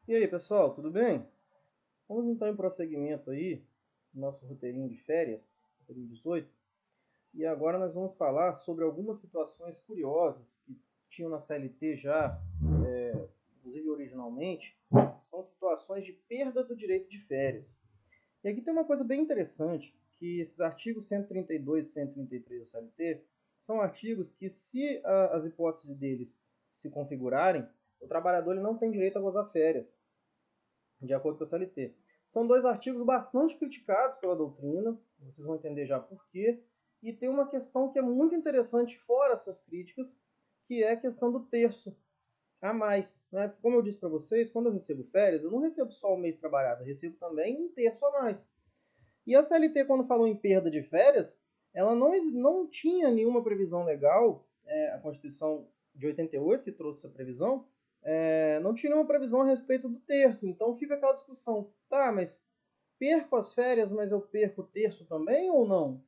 E aí, pessoal, tudo bem? Vamos então em prosseguimento aí do nosso roteirinho de férias, roteirinho 18. E agora nós vamos falar sobre algumas situações curiosas que tinham na CLT já, inclusive originalmente, são situações de perda do direito de férias. E aqui tem uma coisa bem interessante, que esses artigos 132 e 133 da CLT são artigos que, se as hipóteses deles se configurarem, o trabalhador ele não tem direito a gozar férias, de acordo com a CLT. São dois artigos bastante criticados pela doutrina, vocês vão entender já por quê, e tem uma questão que é muito interessante fora essas críticas, que é a questão do terço a mais. Né? Como eu disse para vocês, quando eu recebo férias, eu não recebo só o mês trabalhado, eu recebo também um terço a mais. E a CLT, quando falou em perda de férias, ela não tinha nenhuma previsão legal, a Constituição de 88, que trouxe essa previsão, não tinha nenhuma previsão a respeito do terço. Então fica aquela discussão, tá, mas perco as férias, mas eu perco o terço também ou não?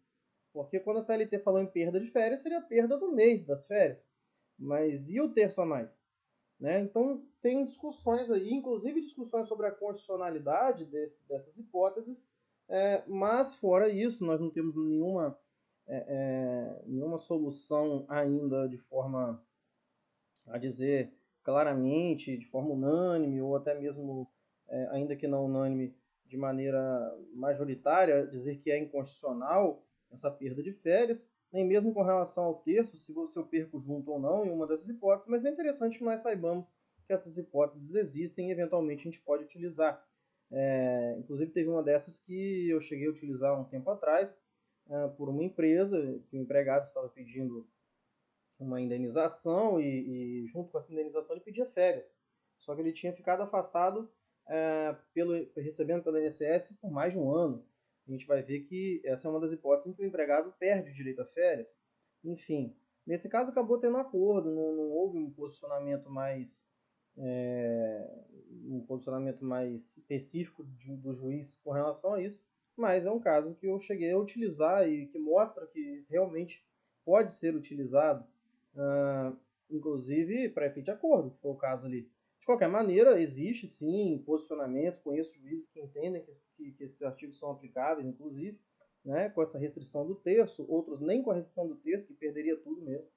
Porque quando a CLT falou em perda de férias, seria a perda do mês das férias. Mas e o terço a mais? Né? Então tem discussões aí, inclusive discussões sobre a constitucionalidade dessas hipóteses, mas fora isso, nós não temos nenhuma solução ainda de forma a dizer claramente, de forma unânime, ou até mesmo, ainda que não unânime, de maneira majoritária, dizer que é inconstitucional essa perda de férias, nem mesmo com relação ao terço, se eu perco junto ou não, em uma dessas hipóteses, mas é interessante que nós saibamos que essas hipóteses existem e eventualmente a gente pode utilizar. Inclusive teve uma dessas que eu cheguei a utilizar um tempo atrás, por uma empresa, que o empregado estava pedindo uma indenização e junto com essa indenização ele pedia férias. Só que ele tinha ficado afastado recebendo pelo INSS por mais de um ano. A gente vai ver que essa é uma das hipóteses em que o empregado perde o direito a férias. Enfim, nesse caso acabou tendo acordo, não houve um posicionamento mais específico do juiz com relação a isso, mas é um caso que eu cheguei a utilizar e que mostra que realmente pode ser utilizado, inclusive para efeito de acordo, que foi o caso ali. De qualquer maneira, existe sim posicionamentos, conheço juízes que entendem que esses artigos são aplicáveis, inclusive, né, com essa restrição do terço, outros nem com a restrição do terço, que perderia tudo mesmo.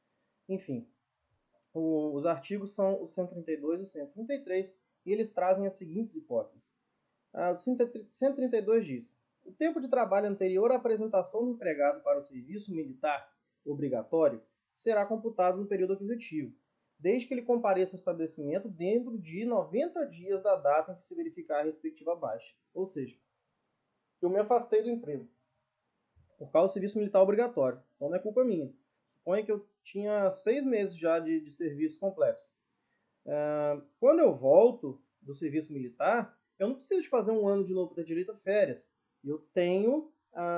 Enfim, os artigos são o 132 e o 133, e eles trazem as seguintes hipóteses. O 132 diz: o tempo de trabalho anterior à apresentação do empregado para o serviço militar obrigatório será computado no período aquisitivo, desde que ele compareça ao estabelecimento dentro de 90 dias da data em que se verificar a respectiva baixa. Ou seja, eu me afastei do emprego por causa do serviço militar obrigatório. Então não é culpa minha. Suponha que eu tinha 6 meses já de serviço completo. Quando eu volto do serviço militar, eu não preciso de fazer um ano de novo para ter direito a férias. Eu tenho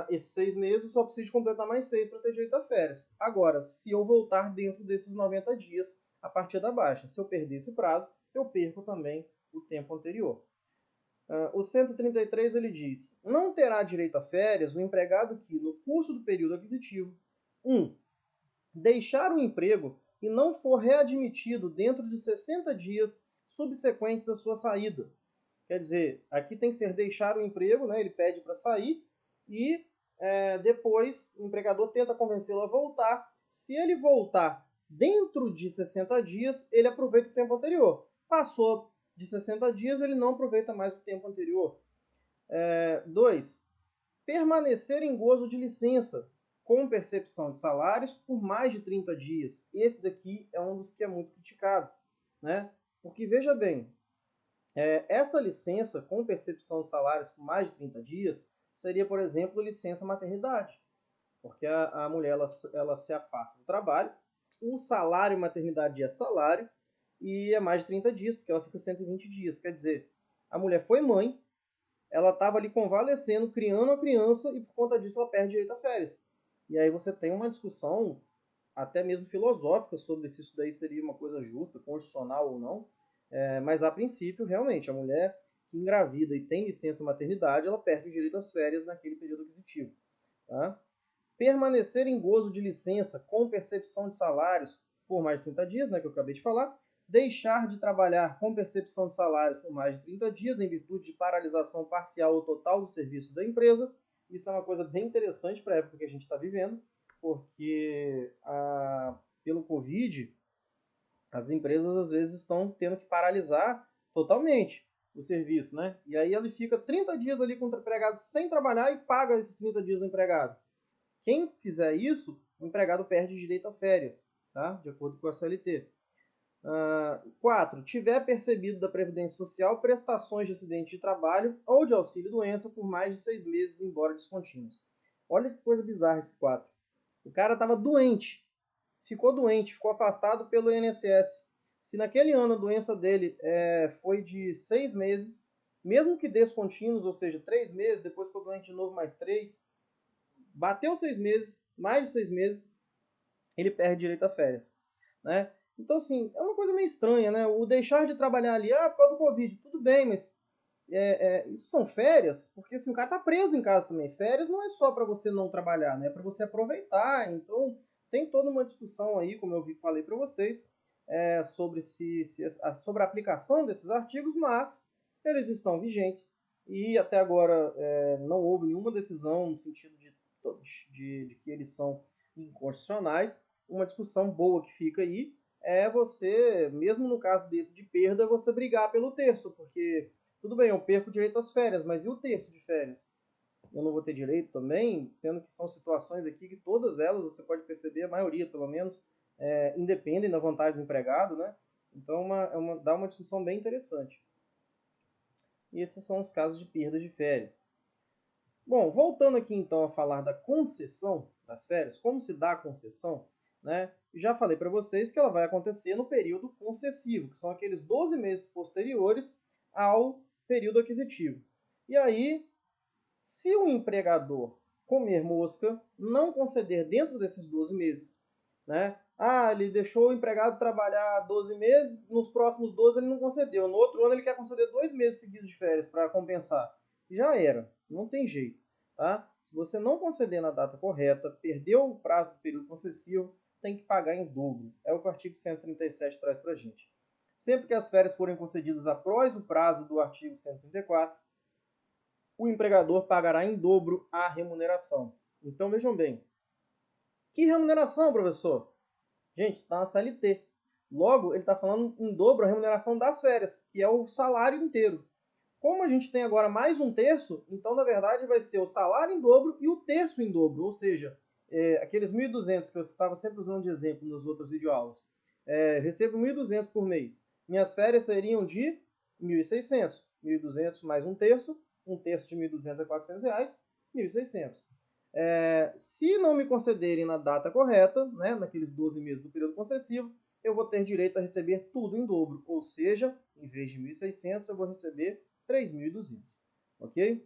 esses 6 meses, só preciso de completar mais 6 para ter direito a férias. Agora, se eu voltar dentro desses 90 dias a partir da baixa, se eu perder esse prazo, eu perco também o tempo anterior. O 133 ele diz: não terá direito a férias o empregado que, no curso do período aquisitivo, 1. Deixar o emprego e não for readmitido dentro de 60 dias subsequentes à sua saída. Quer dizer, aqui tem que ser deixar o emprego, né? Ele pede para sair e depois o empregador tenta convencê-lo a voltar. Se ele voltar dentro de 60 dias, ele aproveita o tempo anterior. Passou de 60 dias, ele não aproveita mais o tempo anterior. 2. Permanecer em gozo de licença com percepção de salários por mais de 30 dias. Esse daqui é um dos que é muito criticado, né? Porque, veja bem, essa licença com percepção de salários por mais de 30 dias seria, por exemplo, licença maternidade. Porque a mulher ela se afasta do trabalho, o salário maternidade é salário, e é mais de 30 dias, porque ela fica 120 dias. Quer dizer, a mulher foi mãe, ela estava ali convalescendo, criando a criança, e por conta disso ela perde direito a férias. E aí você tem uma discussão até mesmo filosófica sobre se isso daí seria uma coisa justa, constitucional ou não. Mas a princípio, realmente, a mulher que engravida e tem licença maternidade, ela perde o direito às férias naquele período aquisitivo. Tá? Permanecer em gozo de licença com percepção de salários por mais de 30 dias, né, que eu acabei de falar, deixar de trabalhar com percepção de salário por mais de 30 dias em virtude de paralisação parcial ou total do serviço da empresa. Isso é uma coisa bem interessante para a época que a gente está vivendo, porque pelo Covid, as empresas às vezes estão tendo que paralisar totalmente o serviço, né? E aí ele fica 30 dias ali com o empregado sem trabalhar e paga esses 30 dias do empregado. Quem fizer isso, o empregado perde direito a férias, tá? De acordo com a CLT. 4. Tiver percebido da Previdência Social prestações de acidente de trabalho ou de auxílio-doença por mais de 6 meses, embora descontínuos. Olha que coisa bizarra esse 4. O cara estava doente, ficou afastado pelo INSS. Se naquele ano a doença dele foi de 6 meses, mesmo que descontínuos, ou seja, 3 meses, depois ficou doente de novo mais 3, bateu 6 meses, mais de 6 meses, ele perde direito a férias, né? Então, assim, é uma coisa meio estranha, né? O deixar de trabalhar ali, por causa do Covid, tudo bem, mas isso são férias, porque assim, o cara tá preso em casa também. Férias não é só para você não trabalhar, né? É para você aproveitar. Então, tem toda uma discussão aí, como eu falei para vocês, sobre, sobre a aplicação desses artigos, mas eles estão vigentes e até agora não houve nenhuma decisão no sentido de que eles são inconstitucionais. Uma discussão boa que fica aí é você, mesmo no caso desse de perda, você brigar pelo terço, porque tudo bem, eu perco direito às férias, mas e o terço de férias? Eu não vou ter direito também, sendo que são situações aqui que todas elas, você pode perceber, a maioria pelo menos, independem da vontade do empregado, né? Então dá uma discussão bem interessante. E esses são os casos de perda de férias. Bom, voltando aqui então a falar da concessão das férias, como se dá a concessão, né? Já falei para vocês que ela vai acontecer no período concessivo, que são aqueles 12 meses posteriores ao período aquisitivo. E aí, se o empregador comer mosca, não conceder dentro desses 12 meses, né? Ele deixou o empregado trabalhar 12 meses, nos próximos 12 ele não concedeu, no outro ano ele quer conceder 2 meses seguidos de férias para compensar. Já era, não tem jeito, tá? Se você não conceder na data correta, perdeu o prazo do período concessivo, tem que pagar em dobro. É o que o artigo 137 traz para a gente. Sempre que as férias forem concedidas após o prazo do artigo 134, o empregador pagará em dobro a remuneração. Então vejam bem. Que remuneração, professor? Gente, está na CLT. Logo, ele está falando em dobro a remuneração das férias, que é o salário inteiro. Como a gente tem agora mais um terço, então na verdade vai ser o salário em dobro e o terço em dobro. Ou seja, aqueles 1.200 que eu estava sempre usando de exemplo nas outras videoaulas. Recebo 1.200 por mês. Minhas férias seriam de 1.600. 1.200 mais um terço de 1.200 é R$400, 1.600. Se não me concederem na data correta, né, naqueles 12 meses do período concessivo, eu vou ter direito a receber tudo em dobro. Ou seja, em vez de 1.600, eu vou receber 3.200. Ok?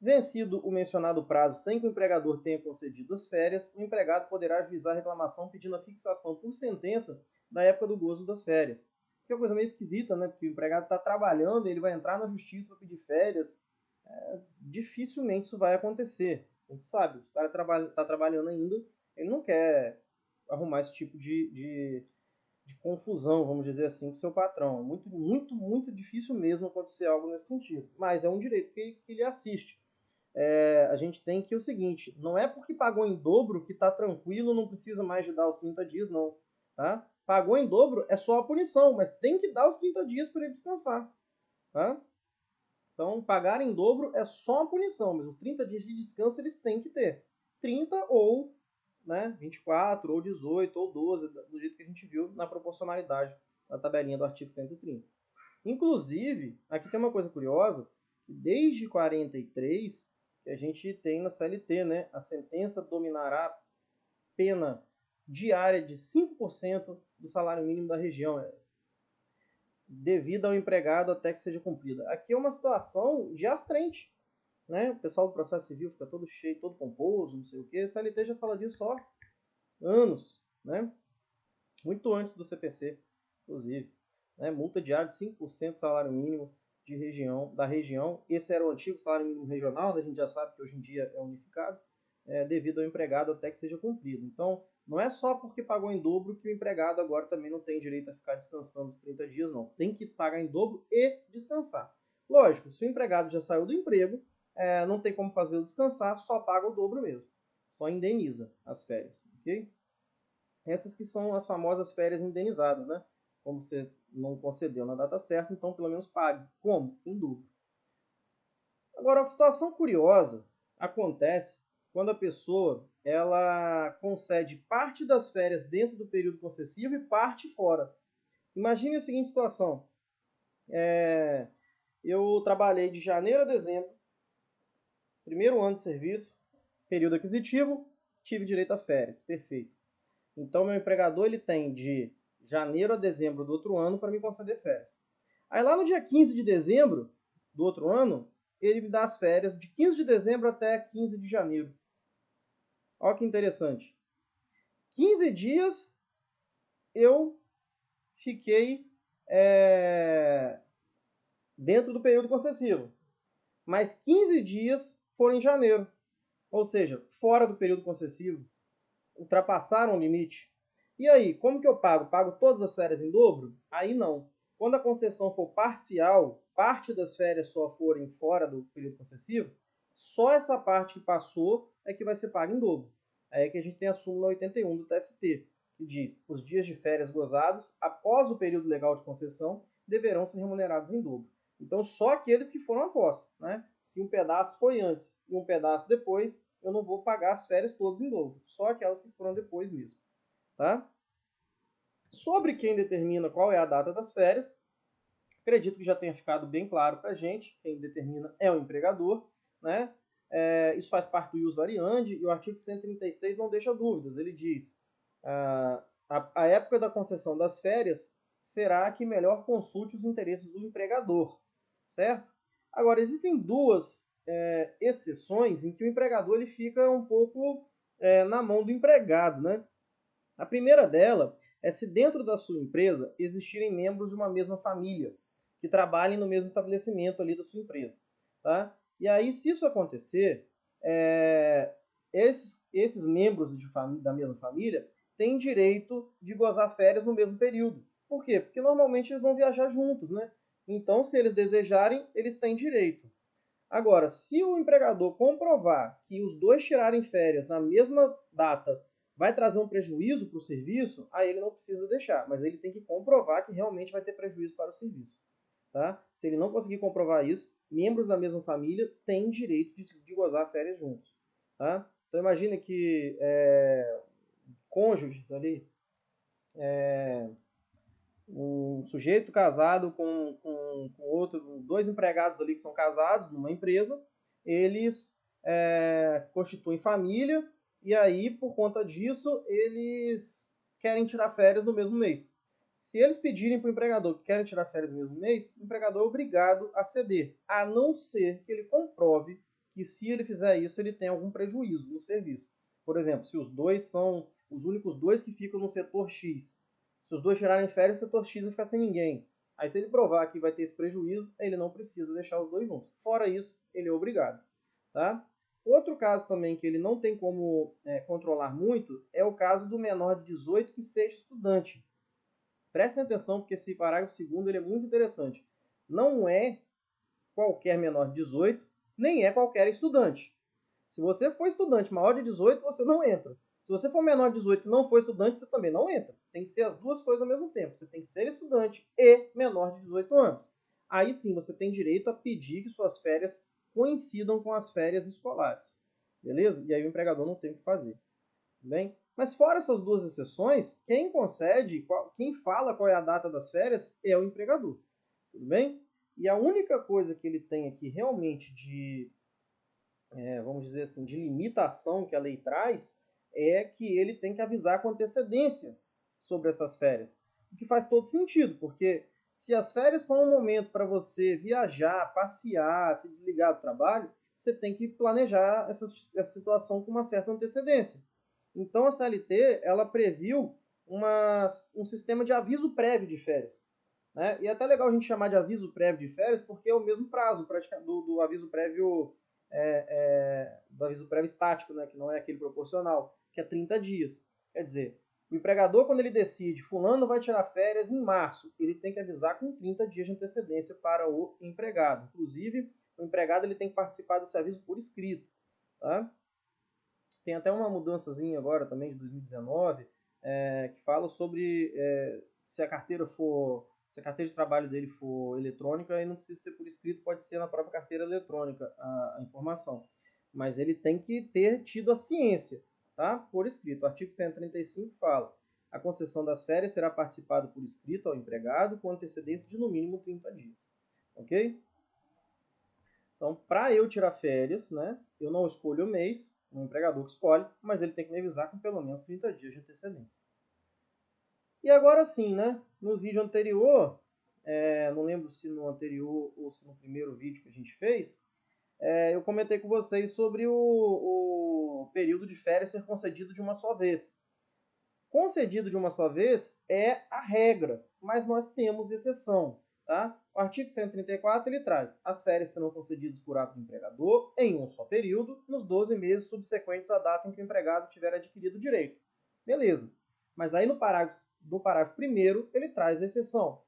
Vencido o mencionado prazo sem que o empregador tenha concedido as férias, o empregado poderá ajuizar a reclamação pedindo a fixação por sentença da época do gozo das férias. Que é uma coisa meio esquisita, né? Porque o empregado está trabalhando, ele vai entrar na justiça para pedir férias. Dificilmente isso vai acontecer. A gente sabe, o cara está trabalhando ainda, ele não quer arrumar esse tipo de confusão, vamos dizer assim, com o seu patrão. É muito, muito, muito difícil mesmo acontecer algo nesse sentido. Mas é um direito que lhe assiste. A gente tem que o seguinte, não é porque pagou em dobro que está tranquilo, não precisa mais de dar os 30 dias, não. Tá? Pagou em dobro é só a punição, mas tem que dar os 30 dias para ele descansar. Tá? Então, pagar em dobro é só uma punição, mas os 30 dias de descanso eles têm que ter. 30 ou 24, ou 18, ou 12, do jeito que a gente viu na proporcionalidade, na tabelinha do artigo 130. Inclusive, aqui tem uma coisa curiosa, que desde 43, que a gente tem na CLT, né, a sentença dominará pena diária de 5% do salário mínimo da região, devido ao empregado até que seja cumprida. Aqui é uma situação de astrente, né? O pessoal do processo civil fica todo cheio, todo pomposo, não sei o quê. A CLT já fala disso há anos, né? Muito antes do CPC, inclusive. Né? Multa diária de 5% do salário mínimo da região. Esse era o antigo salário mínimo regional, né? A gente já sabe que hoje em dia é unificado. devido ao empregado até que seja cumprido. Então, não é só porque pagou em dobro que o empregado agora também não tem direito a ficar descansando os 30 dias, não. Tem que pagar em dobro e descansar. Lógico, se o empregado já saiu do emprego, não tem como fazê-lo descansar, só paga o dobro mesmo. Só indeniza as férias, ok? Essas que são as famosas férias indenizadas, né? Como você não concedeu na data certa, então pelo menos pague. Como? Em dobro. Agora, uma situação curiosa acontece quando a pessoa ela concede parte das férias dentro do período concessivo e parte fora. Imagine a seguinte situação. Eu trabalhei de janeiro a dezembro, primeiro ano de serviço, período aquisitivo, tive direito a férias. Perfeito. Então, meu empregador ele tem de janeiro a dezembro do outro ano para me conceder férias. Aí, lá no dia 15 de dezembro do outro ano, ele me dá as férias de 15 de dezembro até 15 de janeiro. Olha que interessante. 15 dias eu fiquei dentro do período concessivo. Mas 15 dias foram em janeiro. Ou seja, fora do período concessivo. Ultrapassaram o limite. E aí, como que eu pago? Pago todas as férias em dobro? Aí não. Quando a concessão for parcial, parte das férias só forem fora do período concessivo, só essa parte que passou é que vai ser paga em dobro. Aí é que a gente tem a súmula 81 do TST, que diz: os dias de férias gozados após o período legal de concessão deverão ser remunerados em dobro. Então, só aqueles que foram após, né? Se um pedaço foi antes e um pedaço depois, eu não vou pagar as férias todas em dobro, só aquelas que foram depois mesmo, tá? Sobre quem determina qual é a data das férias, acredito que já tenha ficado bem claro para a gente. Quem determina é o empregador, né? Isso faz parte do ius variandi e o artigo 136 não deixa dúvidas. Ele diz: a época da concessão das férias será que melhor consulte os interesses do empregador, certo? Agora, existem duas exceções em que o empregador ele fica um pouco na mão do empregado, né? A primeira dela é se dentro da sua empresa existirem membros de uma mesma família que trabalhem no mesmo estabelecimento ali da sua empresa, tá? E aí, se isso acontecer, esses membros da mesma família têm direito de gozar férias no mesmo período. Por quê? Porque normalmente eles vão viajar juntos, né? Então, se eles desejarem, eles têm direito. Agora, se o empregador comprovar que os dois tirarem férias na mesma data vai trazer um prejuízo para o serviço, aí ele não precisa deixar, mas ele tem que comprovar que realmente vai ter prejuízo para o serviço. Tá? Se ele não conseguir comprovar isso, membros da mesma família têm direito de gozar férias juntos. Tá? Então imagine que cônjuges ali, um sujeito casado com outro, dois empregados ali que são casados numa empresa, eles constituem família e aí, por conta disso, eles querem tirar férias no mesmo mês. Se eles pedirem para o empregador que querem tirar férias no mesmo mês, o empregador é obrigado a ceder, a não ser que ele comprove que se ele fizer isso, ele tem algum prejuízo no serviço. Por exemplo, se os dois são os únicos dois que ficam no setor X, se os dois tirarem férias, o setor X vai ficar sem ninguém. Aí se ele provar que vai ter esse prejuízo, ele não precisa deixar os dois juntos. Fora isso, ele é obrigado. Tá? Outro caso também que ele não tem como controlar muito é o caso do menor de 18 que seja estudante. Prestem atenção porque esse parágrafo 2º ele é muito interessante. Não é qualquer menor de 18, nem é qualquer estudante. Se você for estudante maior de 18, você não entra. Se você for menor de 18 e não for estudante, você também não entra. Tem que ser as duas coisas ao mesmo tempo. Você tem que ser estudante e menor de 18 anos. Aí sim, você tem direito a pedir que suas férias coincidam com as férias escolares. Beleza? E aí o empregador não tem o que fazer. Bem? Mas fora essas duas exceções, quem concede, quem fala qual é a data das férias é o empregador. Tudo bem? E a única coisa que ele tem aqui realmente de vamos dizer assim, de limitação que a lei traz, é que ele tem que avisar com antecedência sobre essas férias. O que faz todo sentido, porque se as férias são um momento para você viajar, passear, se desligar do trabalho, você tem que planejar essa situação com uma certa antecedência. Então a CLT ela previu um sistema de aviso prévio de férias. Né? E é até legal a gente chamar de aviso prévio de férias, porque é o mesmo prazo do aviso prévio do aviso prévio estático, né, que não é aquele proporcional, que é 30 dias. Quer dizer, o empregador, quando ele decide, fulano vai tirar férias em março, ele tem que avisar com 30 dias de antecedência para o empregado. Inclusive, o empregado ele tem que participar desse aviso por escrito. Tá? Tem até uma mudançazinha agora também de 2019, que fala sobre se a carteira de trabalho dele for eletrônica, aí não precisa ser por escrito, pode ser na própria carteira eletrônica a informação. Mas ele tem que ter tido a ciência, tá? Por escrito. O artigo 135 fala: a concessão das férias será participada por escrito ao empregado com antecedência de no mínimo 30 dias. Ok? Então, para eu tirar férias, né, eu não escolho o mês, o empregador que escolhe, mas ele tem que me avisar com pelo menos 30 dias de antecedência. E agora sim, né, no vídeo anterior, não lembro se no anterior ou se no primeiro vídeo que a gente fez, eu comentei com vocês sobre o período de férias ser concedido de uma só vez. Concedido de uma só vez é a regra, mas nós temos exceção. Tá? O artigo 134 ele traz: as férias serão concedidas por ato do empregador em um só período, nos 12 meses subsequentes à data em que o empregado tiver adquirido o direito. Beleza. Mas aí no parágrafo 1º ele traz a exceção.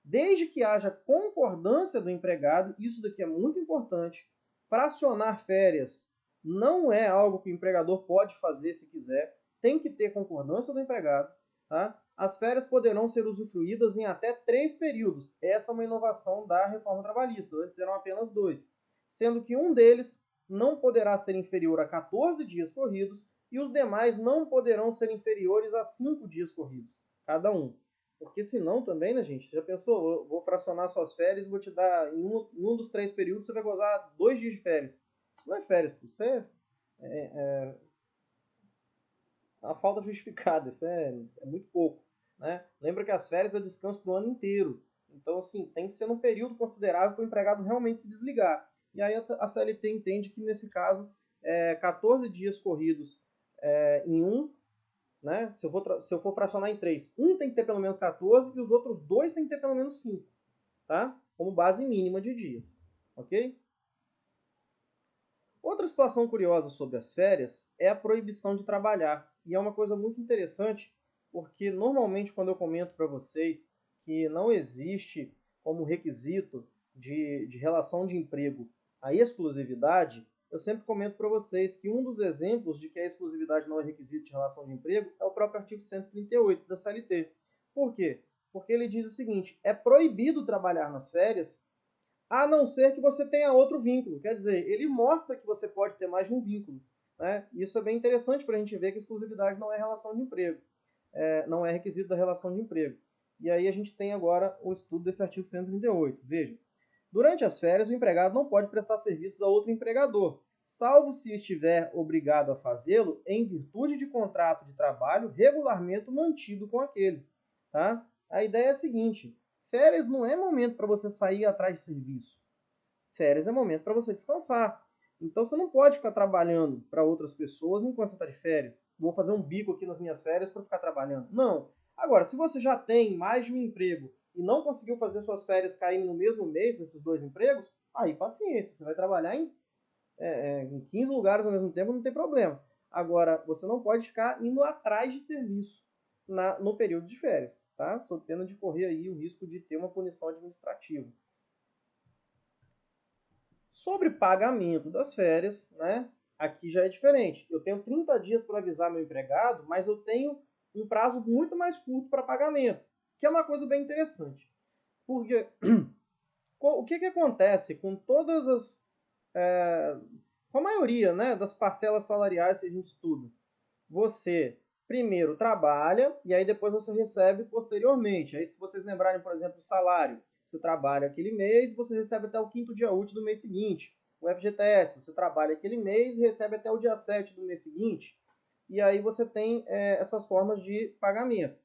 Desde que haja concordância do empregado, isso daqui é muito importante, fracionar férias não é algo que o empregador pode fazer se quiser, tem que ter concordância do empregado. Tá? As férias poderão ser usufruídas em até 3 períodos. Essa é uma inovação da reforma trabalhista, antes eram apenas 2. Sendo que um deles não poderá ser inferior a 14 dias corridos e os demais não poderão ser inferiores a 5 dias corridos, cada um. Porque senão também, né, gente? Já pensou? Eu vou fracionar suas férias e vou te dar, em um dos 3 períodos, você vai gozar 2 dias de férias. Isso não é férias, isso é uma falta justificada, isso é muito pouco. Né? Lembra que as férias é descanso para o ano inteiro. Então, assim, tem que ser num período considerável para o empregado realmente se desligar. E aí a CLT entende que, nesse caso, 14 dias corridos em um, né? Se eu for fracionar em 3, um tem que ter pelo menos 14 e os outros 2 tem que ter pelo menos 5, tá? Como base mínima de dias, ok? Outra situação curiosa sobre as férias é a proibição de trabalhar. E é uma coisa muito interessante, porque normalmente quando eu comento para vocês que não existe como requisito de relação de emprego a exclusividade, eu sempre comento para vocês que um dos exemplos de que a exclusividade não é requisito de relação de emprego é o próprio artigo 138 da CLT. Por quê? Porque ele diz o seguinte: é proibido trabalhar nas férias a não ser que você tenha outro vínculo. Quer dizer, ele mostra que você pode ter mais de um vínculo. Né? Isso é bem interessante para a gente ver que exclusividade não é relação de emprego, não é requisito da relação de emprego. E aí a gente tem agora o estudo desse artigo 138. Veja, durante as férias, o empregado não pode prestar serviços a outro empregador, salvo se estiver obrigado a fazê-lo em virtude de contrato de trabalho regularmente mantido com aquele. Tá? A ideia é a seguinte: férias não é momento para você sair atrás de serviço. Férias é momento para você descansar. Então você não pode ficar trabalhando para outras pessoas enquanto você está de férias. Vou fazer um bico aqui nas minhas férias para ficar trabalhando. Não. Agora, se você já tem mais de um emprego e não conseguiu fazer suas férias caírem no mesmo mês, nesses 2 empregos, aí paciência. Você vai trabalhar em 15 lugares ao mesmo tempo, não tem problema. Agora, você não pode ficar indo atrás de serviço no período de férias, tá? Sob pena de correr aí o risco de ter uma punição administrativa. Sobre pagamento das férias, né? Aqui já é diferente. Eu tenho 30 dias para avisar meu empregado, mas eu tenho um prazo muito mais curto para pagamento, que é uma coisa bem interessante. Porque o que acontece com todas as... com a maioria, né, das parcelas salariais que a gente estuda? Você primeiro trabalha e aí depois você recebe posteriormente. Aí se vocês lembrarem, por exemplo, o salário, você trabalha aquele mês, você recebe até o 5º dia útil do mês seguinte. O FGTS, você trabalha aquele mês e recebe até o dia 7 do mês seguinte. E aí você tem essas formas de pagamento.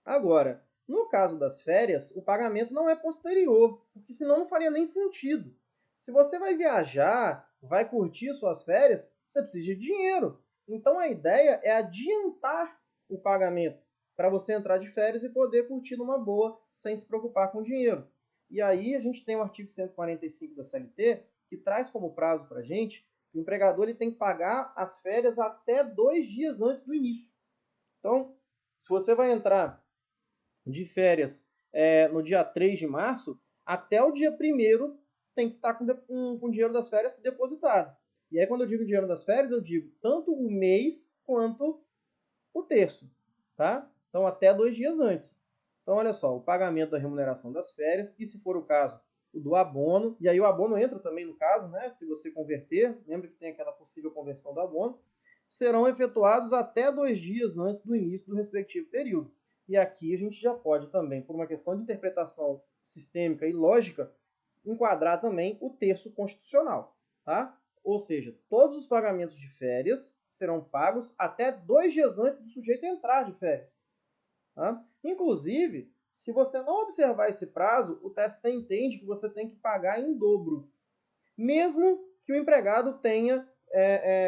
Agora, no caso das férias, o pagamento não é posterior, porque senão não faria nem sentido. Se você vai viajar, vai curtir suas férias, você precisa de dinheiro. Então a ideia é adiantar o pagamento para você entrar de férias e poder curtir numa boa sem se preocupar com dinheiro. E aí a gente tem o artigo 145 da CLT que traz como prazo para a gente que o empregador ele tem que pagar as férias até 2 dias antes do início. Então, se você vai entrar de férias no dia 3 de março, até o dia 1º tem que estar com o dinheiro das férias depositado. E aí, quando eu digo dinheiro das férias, eu digo tanto o mês quanto o terço, tá? Então, até 2 dias antes. Então, olha só, o pagamento da remuneração das férias, e se for o caso, o do abono, e aí o abono entra também no caso, né? Se você converter, lembra que tem aquela possível conversão do abono, serão efetuados até 2 dias antes do início do respectivo período. E aqui a gente já pode também, por uma questão de interpretação sistêmica e lógica, enquadrar também o terço constitucional, tá? Ou seja, todos os pagamentos de férias serão pagos até 2 dias antes do sujeito entrar de férias. Tá? Inclusive, se você não observar esse prazo, o TST entende que você tem que pagar em dobro, mesmo que o empregado tenha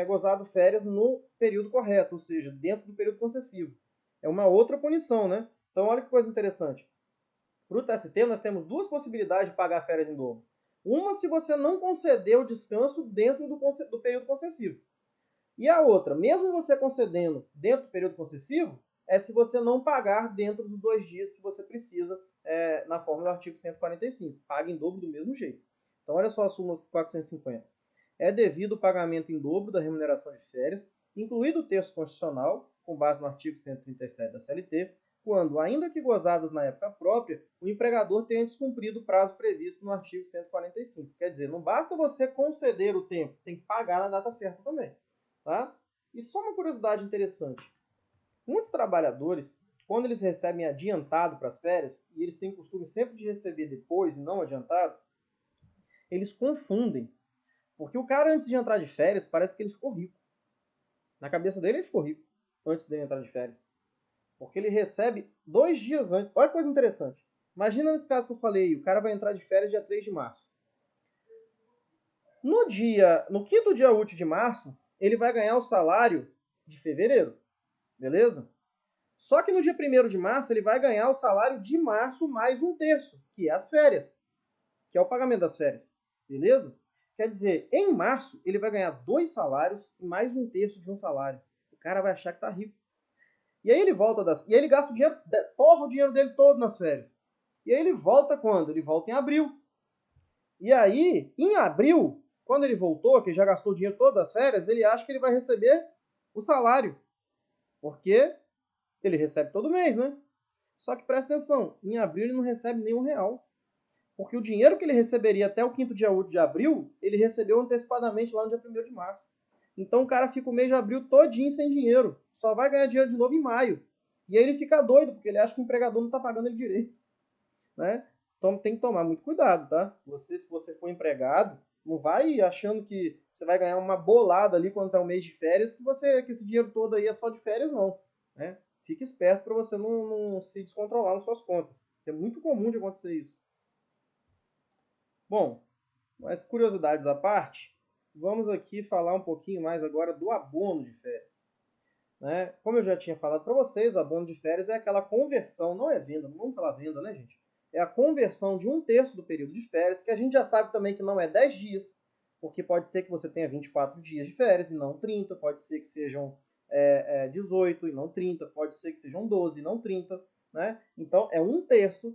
gozado férias no período correto, ou seja, dentro do período concessivo. É uma outra punição, né? Então, olha que coisa interessante. Para o TST, nós temos 2 possibilidades de pagar férias em dobro. Uma, se você não conceder o descanso dentro do período concessivo. E a outra, mesmo você concedendo dentro do período concessivo, é se você não pagar dentro dos 2 dias que você precisa na forma do artigo 145. Paga em dobro do mesmo jeito. Então, olha só a súmula 450. É devido o pagamento em dobro da remuneração de férias, incluído o terço constitucional, com base no artigo 137 da CLT, quando, ainda que gozadas na época própria, o empregador tenha descumprido o prazo previsto no artigo 145. Quer dizer, não basta você conceder o tempo, tem que pagar na data certa também. Tá? E só uma curiosidade interessante. Muitos trabalhadores, quando eles recebem adiantado para as férias, e eles têm o costume sempre de receber depois e não adiantado, eles confundem. Porque o cara, antes de entrar de férias, parece que ele ficou rico. Na cabeça dele, ele ficou rico antes de entrar de férias. Porque ele recebe 2 dias antes. Olha que coisa interessante. Imagina nesse caso que eu falei, o cara vai entrar de férias dia 3 de março. No 5º dia útil de março, ele vai ganhar o salário de fevereiro. Beleza? Só que no dia 1º de março, ele vai ganhar o salário de março mais 1/3, que é as férias. Que é o pagamento das férias. Beleza? Quer dizer, em março, ele vai ganhar 2 salários e mais 1/3 de um salário. O cara vai achar que tá rico. E aí ele volta e aí ele gasta o dinheiro, torra o dinheiro dele todo nas férias. E aí ele volta quando? Ele volta em abril. E aí, em abril, quando ele voltou, que já gastou o dinheiro todo das férias, ele acha que ele vai receber o salário. Porque ele recebe todo mês, né? Só que presta atenção, em abril ele não recebe nenhum real. Porque o dinheiro que ele receberia até o 5º dia útil de abril, ele recebeu antecipadamente lá no dia 1º de março. Então o cara fica o mês de abril todinho sem dinheiro. Só vai ganhar dinheiro de novo em maio. E aí ele fica doido, porque ele acha que o empregador não está pagando ele direito. Né? Então tem que tomar muito cuidado, tá? Se você for empregado, não vai achando que você vai ganhar uma bolada ali quando está o mês de férias, que esse dinheiro todo aí é só de férias, não. Né? Fique esperto para você não se descontrolar nas suas contas. É muito comum de acontecer isso. Bom, mas curiosidades à parte, vamos aqui falar um pouquinho mais agora do abono de férias. Né? Como eu já tinha falado para vocês, o abono de férias é aquela conversão, não é venda, não vamos falar venda, né, gente? É a conversão de 1/3 do período de férias, que a gente já sabe também que não é 10 dias, porque pode ser que você tenha 24 dias de férias e não 30, pode ser que sejam 18 e não 30, pode ser que sejam 12 e não 30, né? Então é 1/3.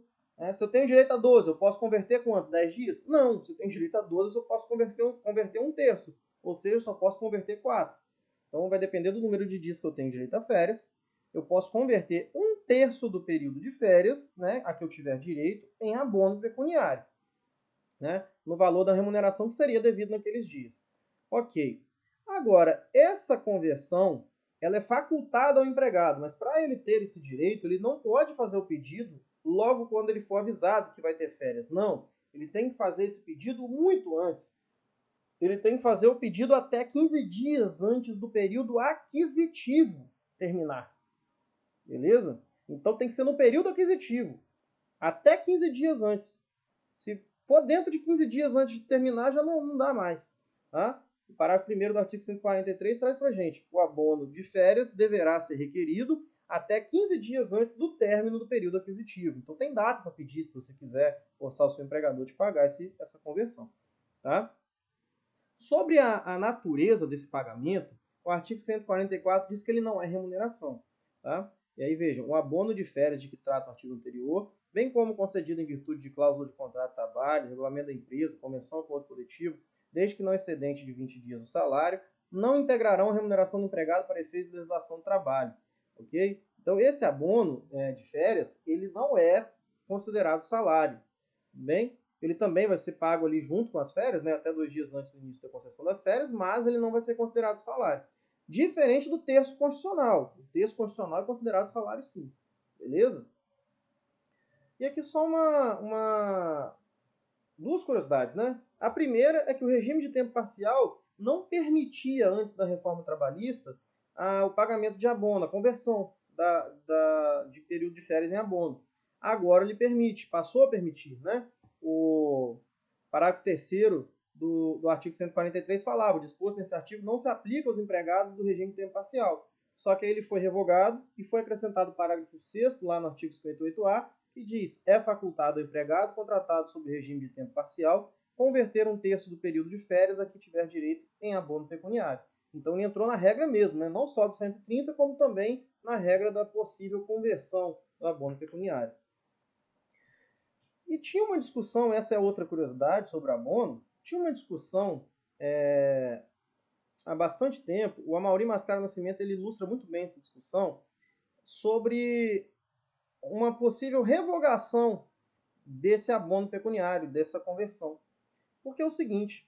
Se eu tenho direito a 12, eu posso converter quanto? 10 dias? Não, se eu tenho direito a 12, eu posso converter 1/3, ou seja, eu só posso converter 4. Então vai depender do número de dias que eu tenho direito a férias. Eu posso converter 1/3 do período de férias, né, a que eu tiver direito, em abono pecuniário, né, no valor da remuneração que seria devido naqueles dias. Ok. Agora, essa conversão ela é facultada ao empregado, mas para ele ter esse direito, ele não pode fazer o pedido logo quando ele for avisado que vai ter férias. Não, ele tem que fazer esse pedido muito antes. Ele tem que fazer o pedido até 15 dias antes do período aquisitivo terminar. Beleza? Então tem que ser no período aquisitivo. Até 15 dias antes. Se for dentro de 15 dias antes de terminar, já não dá mais. Tá? O parágrafo 1º do artigo 143 traz para a gente: o abono de férias deverá ser requerido até 15 dias antes do término do período aquisitivo. Então tem data para pedir, se você quiser forçar o seu empregador de pagar essa conversão. Tá? Sobre a natureza desse pagamento, o artigo 144 diz que ele não é remuneração. Tá? E aí vejam, o abono de férias de que trata o artigo anterior, bem como concedido em virtude de cláusula de contrato de trabalho, regulamento da empresa, convenção ou acordo coletivo, desde que não excedente de 20 dias do salário, não integrarão a remuneração do empregado para efeitos de legislação do trabalho. Ok? Então, esse abono de férias, ele não é considerado salário. Bem? Ele também vai ser pago ali junto com as férias, né, até 2 dias antes do início da concessão das férias, mas ele não vai ser considerado salário. Diferente do terço constitucional. O terço constitucional é considerado salário sim. Beleza? E aqui só duas curiosidades, né? A primeira é que o regime de tempo parcial não permitia, antes da reforma trabalhista, o pagamento de abono, a conversão de período de férias em abono. Agora ele permite, passou a permitir, né? O parágrafo 3º do artigo 143 falava: o disposto nesse artigo não se aplica aos empregados do regime de tempo parcial. Só que aí ele foi revogado e foi acrescentado o parágrafo 6º lá no artigo 58A, que diz: é facultado ao empregado contratado sob regime de tempo parcial converter 1/3 do período de férias a que tiver direito em abono pecuniário. Então ele entrou na regra mesmo, né? Não só do 130, como também na regra da possível conversão do abono pecuniário. E tinha uma discussão, essa é outra curiosidade sobre o abono, tinha uma discussão há bastante tempo, o Amaury Mascaro Nascimento ele ilustra muito bem essa discussão, sobre uma possível revogação desse abono pecuniário, dessa conversão. Porque é o seguinte,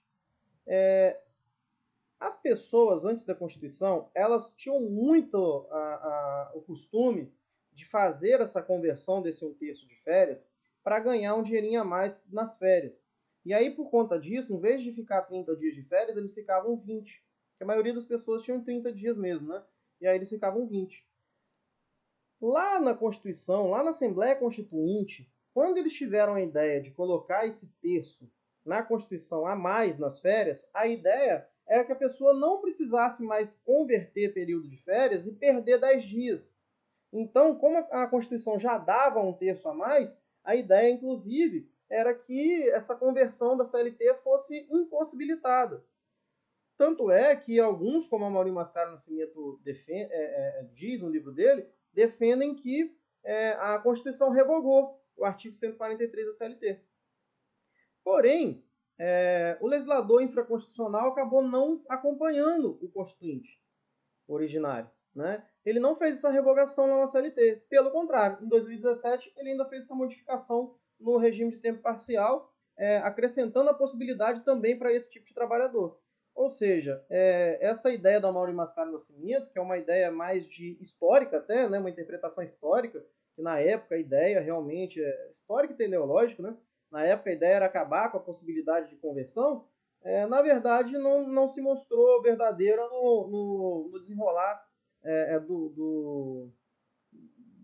as pessoas antes da Constituição, elas tinham muito o costume de fazer essa conversão desse 1/3 de férias para ganhar um dinheirinho a mais nas férias. E aí, por conta disso, em vez de ficar 30 dias de férias, eles ficavam 20. Porque a maioria das pessoas tinham 30 dias mesmo, né? E aí eles ficavam 20. Lá na Constituição, lá na Assembleia Constituinte, quando eles tiveram a ideia de colocar esse terço na Constituição a mais nas férias, a ideia era que a pessoa não precisasse mais converter período de férias e perder 10 dias. Então, como a Constituição já dava 1/3 a mais, a ideia, inclusive, era que essa conversão da CLT fosse impossibilitada. Tanto é que alguns, como a Maurício Mascaro Nascimento diz no livro dele, defendem que a Constituição revogou o artigo 143 da CLT. Porém, o legislador infraconstitucional acabou não acompanhando o Constituinte originário. Né? Ele não fez essa revogação na CLT. Pelo contrário, em 2017, ele ainda fez essa modificação no regime de tempo parcial, acrescentando a possibilidade também para esse tipo de trabalhador. Ou seja, essa ideia do Amaury Mascaro Nascimento, que é uma ideia mais histórica até, né, uma interpretação histórica, que na época a ideia realmente é histórica e teleológica, né? Na época a ideia era acabar com a possibilidade de conversão, na verdade não se mostrou verdadeira no desenrolar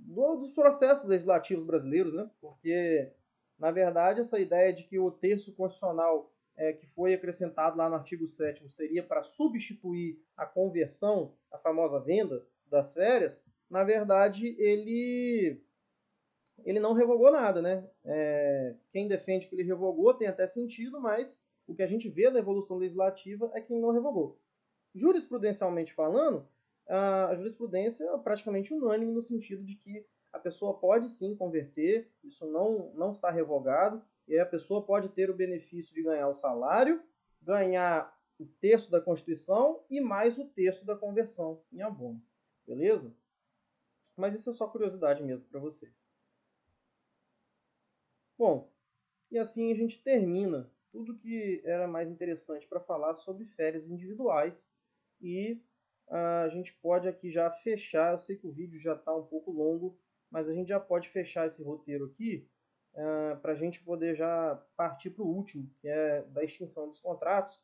dos processos legislativos brasileiros, né? Porque, na verdade, essa ideia de que o terço constitucional que foi acrescentado lá no artigo 7º seria para substituir a conversão, a famosa venda das férias, na verdade, ele não revogou nada, né? Quem defende que ele revogou tem até sentido, mas o que a gente vê na evolução legislativa é que ele não revogou. Jurisprudencialmente falando, a jurisprudência é praticamente unânime no sentido de que a pessoa pode sim converter, isso não está revogado, e aí a pessoa pode ter o benefício de ganhar o salário, ganhar o terço da Constituição e mais o terço da conversão em abono. Beleza? Mas isso é só curiosidade mesmo para vocês. Bom, e assim a gente termina tudo que era mais interessante para falar sobre férias individuais e a gente pode aqui já fechar. Eu sei que o vídeo já está um pouco longo, mas a gente já pode fechar esse roteiro aqui para a gente poder já partir para o último, que é da extinção dos contratos,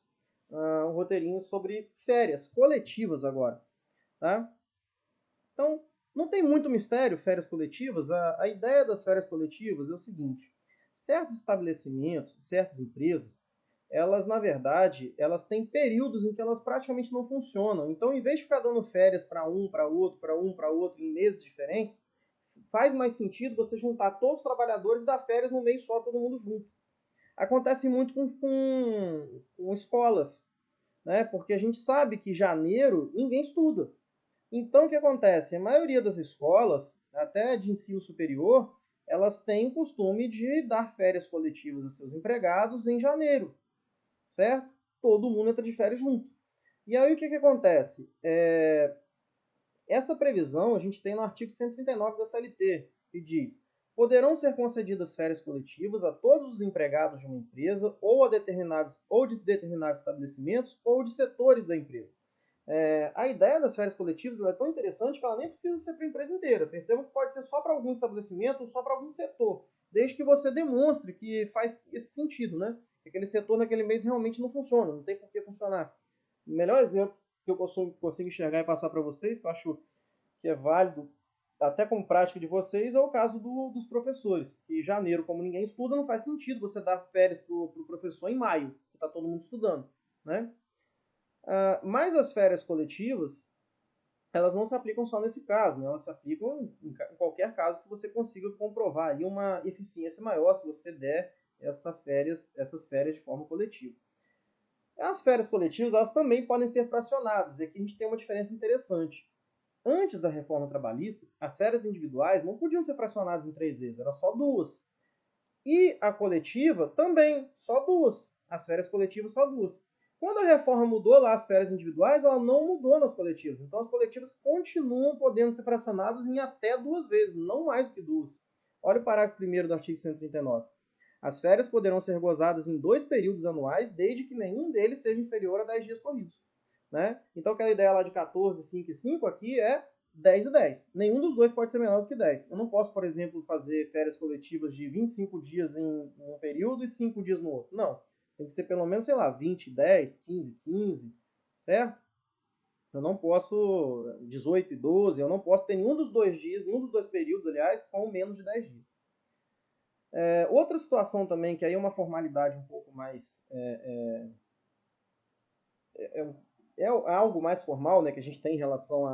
um roteirinho sobre férias coletivas agora. Tá? Então, não tem muito mistério férias coletivas. A ideia das férias coletivas é o seguinte: certos estabelecimentos, certas empresas, elas, na verdade, elas têm períodos em que elas praticamente não funcionam. Então, em vez de ficar dando férias para um, para outro, para um, para outro, em meses diferentes, faz mais sentido você juntar todos os trabalhadores e dar férias no mês só, todo mundo junto. Acontece muito com escolas. né? Porque a gente sabe que janeiro ninguém estuda. Então, o que acontece? A maioria das escolas, até de ensino superior, elas têm o costume de dar férias coletivas a seus empregados em janeiro, certo? Todo mundo entra de férias junto. E aí, o que acontece? Essa previsão a gente tem no artigo 139 da CLT, que diz: poderão ser concedidas férias coletivas a todos os empregados de uma empresa ou de determinados estabelecimentos ou de setores da empresa. A ideia das férias coletivas é tão interessante que ela nem precisa ser para a empresa inteira. Percebam que pode ser só para algum estabelecimento ou só para algum setor, desde que você demonstre que faz esse sentido, né? Que aquele setor naquele mês realmente não funciona, não tem por que funcionar. O melhor exemplo que eu consigo enxergar e passar para vocês, que eu acho que é válido até como prática de vocês, é o caso dos professores. Que janeiro, como ninguém estuda, não faz sentido você dar férias para o professor em maio, que está todo mundo estudando, né? Mas as férias coletivas, elas não se aplicam só nesse caso, né? Elas se aplicam em qualquer caso que você consiga comprovar aí uma eficiência maior se você der essas férias de forma coletiva. As férias coletivas, elas também podem ser fracionadas, e aqui a gente tem uma diferença interessante. Antes da reforma trabalhista, as férias individuais não podiam ser fracionadas em 3 vezes, era só 2. E a coletiva também, só 2. As férias coletivas, só 2. Quando a reforma mudou lá as férias individuais, ela não mudou nas coletivas. Então as coletivas continuam podendo ser fracionadas em até 2 vezes, não mais do que 2. Olha o parágrafo 1º do artigo 139. As férias poderão ser gozadas em 2 períodos anuais, desde que nenhum deles seja inferior a 10 dias corridos. Né? Então aquela ideia lá de 14, 5 e 5 aqui é 10 e 10. Nenhum dos dois pode ser menor do que 10. Eu não posso, por exemplo, fazer férias coletivas de 25 dias em um período e 5 dias no outro. Não. Tem que ser pelo menos, sei lá, 20, 10, 15, 15, certo? Eu não posso 18 e 12, eu não posso ter nenhum dos dois dias, nenhum dos dois períodos, aliás, com menos de 10 dias. Outra situação também, que aí é uma formalidade um pouco mais é algo mais formal, né, que a gente tem em relação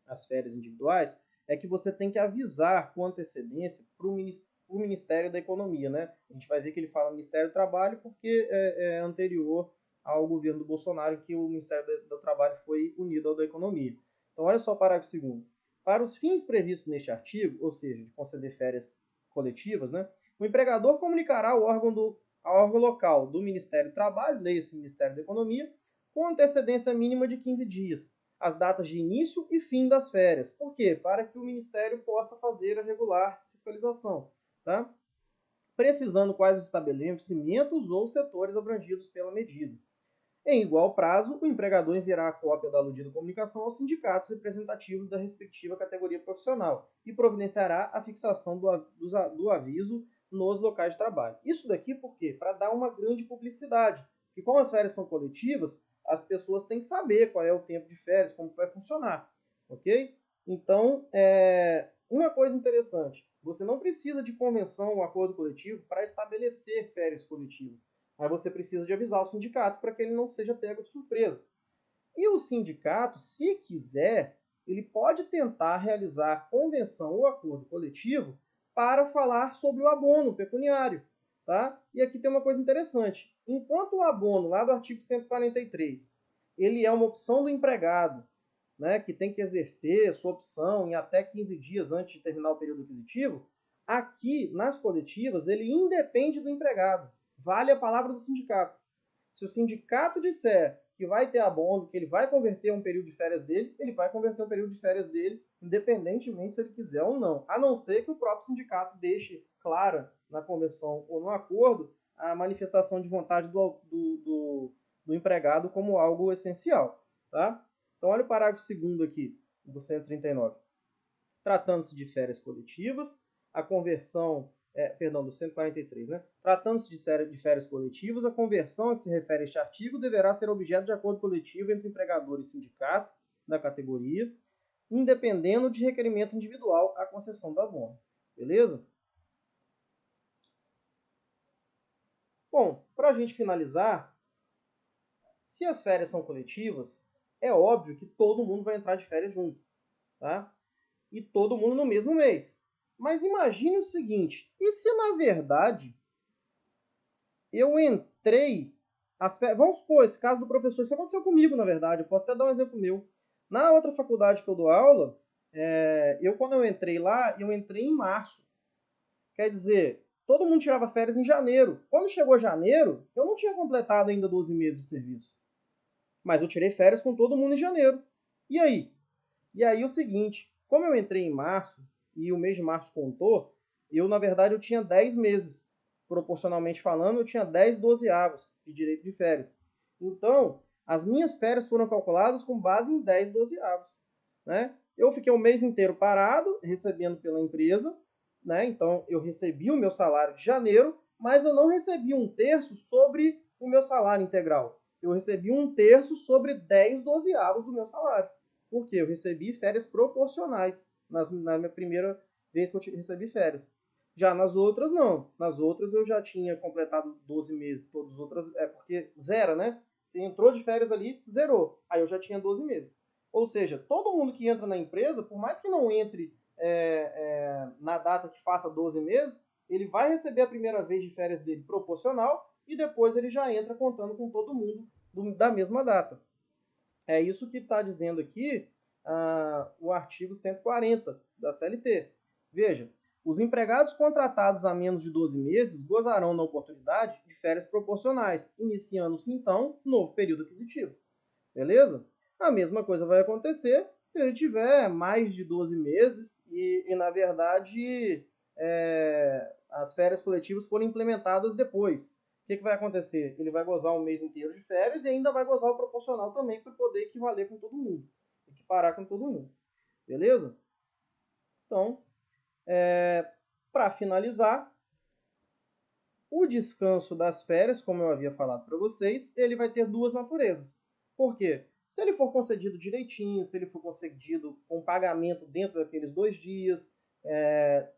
às férias individuais, é que você tem que avisar com antecedência para o Ministério da Economia. Né? A gente vai ver que ele fala Ministério do Trabalho porque é anterior ao governo do Bolsonaro que o Ministério do Trabalho foi unido ao da Economia. Então, olha só o parágrafo 2º. Para os fins previstos neste artigo, ou seja, de conceder férias coletivas, né, o empregador comunicará ao órgão local do Ministério do Trabalho, leia-se Ministério da Economia, com antecedência mínima de 15 dias, as datas de início e fim das férias. Por quê? Para que o Ministério possa fazer a regular fiscalização. Tá? Precisando quais os estabelecimentos ou setores abrangidos pela medida. Em igual prazo, o empregador enviará a cópia da aludida comunicação aos sindicatos representativos da respectiva categoria profissional e providenciará a fixação do aviso nos locais de trabalho. Isso daqui por quê? Para dar uma grande publicidade. Porque como as férias são coletivas, as pessoas têm que saber qual é o tempo de férias, como vai funcionar, ok? Então, uma coisa interessante, você não precisa de convenção ou acordo coletivo para estabelecer férias coletivas, mas você precisa de avisar o sindicato para que ele não seja pego de surpresa. E o sindicato, se quiser, ele pode tentar realizar convenção ou acordo coletivo para falar sobre o abono pecuniário. Tá? E aqui tem uma coisa interessante. Enquanto o abono, lá do artigo 143, ele é uma opção do empregado, né, que tem que exercer sua opção em até 15 dias antes de terminar o período aquisitivo, aqui, nas coletivas, ele independe do empregado. Vale a palavra do sindicato. Se o sindicato disser que vai ter abono, que ele vai converter um período de férias dele, ele vai converter um período de férias dele, independentemente se ele quiser ou não. A não ser que o próprio sindicato deixe clara na convenção ou no acordo a manifestação de vontade do empregado como algo essencial. Tá? Então, olha o parágrafo 2º aqui, do 139. Tratando-se de férias coletivas, a conversão, do 143, né? Tratando-se de férias coletivas, a conversão a que se refere este artigo deverá ser objeto de acordo coletivo entre empregador e sindicato da categoria, independendo de requerimento individual à concessão do abono. Beleza? Bom, para a gente finalizar, se as férias são coletivas, é óbvio que todo mundo vai entrar de férias junto, tá? E todo mundo no mesmo mês. Mas imagine o seguinte, e se na verdade eu entrei Vamos supor, esse caso do professor, isso aconteceu comigo, na verdade, eu posso até dar um exemplo meu. Na outra faculdade que eu dou aula, quando eu entrei lá, eu entrei em março. Quer dizer, todo mundo tirava férias em janeiro. Quando chegou janeiro, eu não tinha completado ainda 12 meses de serviço. Mas eu tirei férias com todo mundo em janeiro. E aí? E aí o seguinte, como eu entrei em março, e o mês de março contou, na verdade, eu tinha 10 meses. Proporcionalmente falando, eu tinha 10 dozeavos de direito de férias. Então, as minhas férias foram calculadas com base em 10 dozeavos. Né? Eu fiquei um mês inteiro parado, recebendo pela empresa, né? Então eu recebi o meu salário de janeiro, mas eu não recebi um terço sobre o meu salário integral. Eu recebi um terço sobre 10 dozeavos do meu salário. Por quê? Eu recebi férias proporcionais na minha primeira vez que eu recebi férias. Já nas outras, não. Nas outras eu já tinha completado 12 meses. Todas as outras, porque zera, né? Você entrou de férias ali, zerou. Aí eu já tinha 12 meses. Ou seja, todo mundo que entra na empresa, por mais que não entre na data que faça 12 meses, ele vai receber a primeira vez de férias dele proporcional e depois ele já entra contando com todo mundo da mesma data. É isso que está dizendo aqui o artigo 140 da CLT. Veja, os empregados contratados há menos de 12 meses gozarão da oportunidade de férias proporcionais, iniciando-se então novo período aquisitivo. Beleza? A mesma coisa vai acontecer se ele tiver mais de 12 meses e na verdade, as férias coletivas forem implementadas depois. O que vai acontecer? Ele vai gozar um mês inteiro de férias e ainda vai gozar o proporcional também para poder equivaler com todo mundo. Equiparar com todo mundo. Beleza? Então, para finalizar, o descanso das férias, como eu havia falado para vocês, ele vai ter duas naturezas. Por quê? Se ele for concedido direitinho, se ele for concedido com pagamento dentro daqueles 2 dias,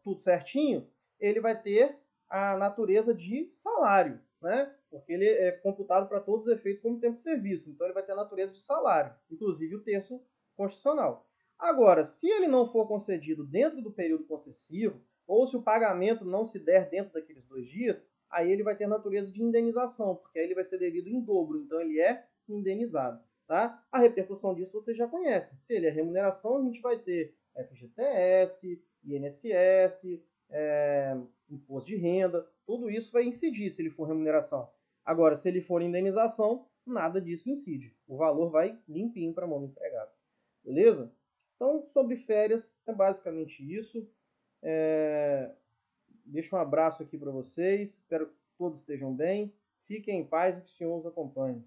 tudo certinho, ele vai ter a natureza de salário, né? Porque ele é computado para todos os efeitos como tempo de serviço. Então ele vai ter a natureza de salário, inclusive o terço constitucional. Agora, se ele não for concedido dentro do período concessivo, ou se o pagamento não se der dentro daqueles 2 dias, aí ele vai ter a natureza de indenização, porque aí ele vai ser devido em dobro, então ele é indenizado. Tá? A repercussão disso vocês já conhecem. Se ele é remuneração, a gente vai ter FGTS, INSS, imposto de renda, tudo isso vai incidir se ele for remuneração. Agora, se ele for indenização, nada disso incide. O valor vai limpinho para a mão do empregado. Beleza? Então, sobre férias, é basicamente isso. Deixo um abraço aqui para vocês. Espero que todos estejam bem. Fiquem em paz e que o Senhor os acompanhe.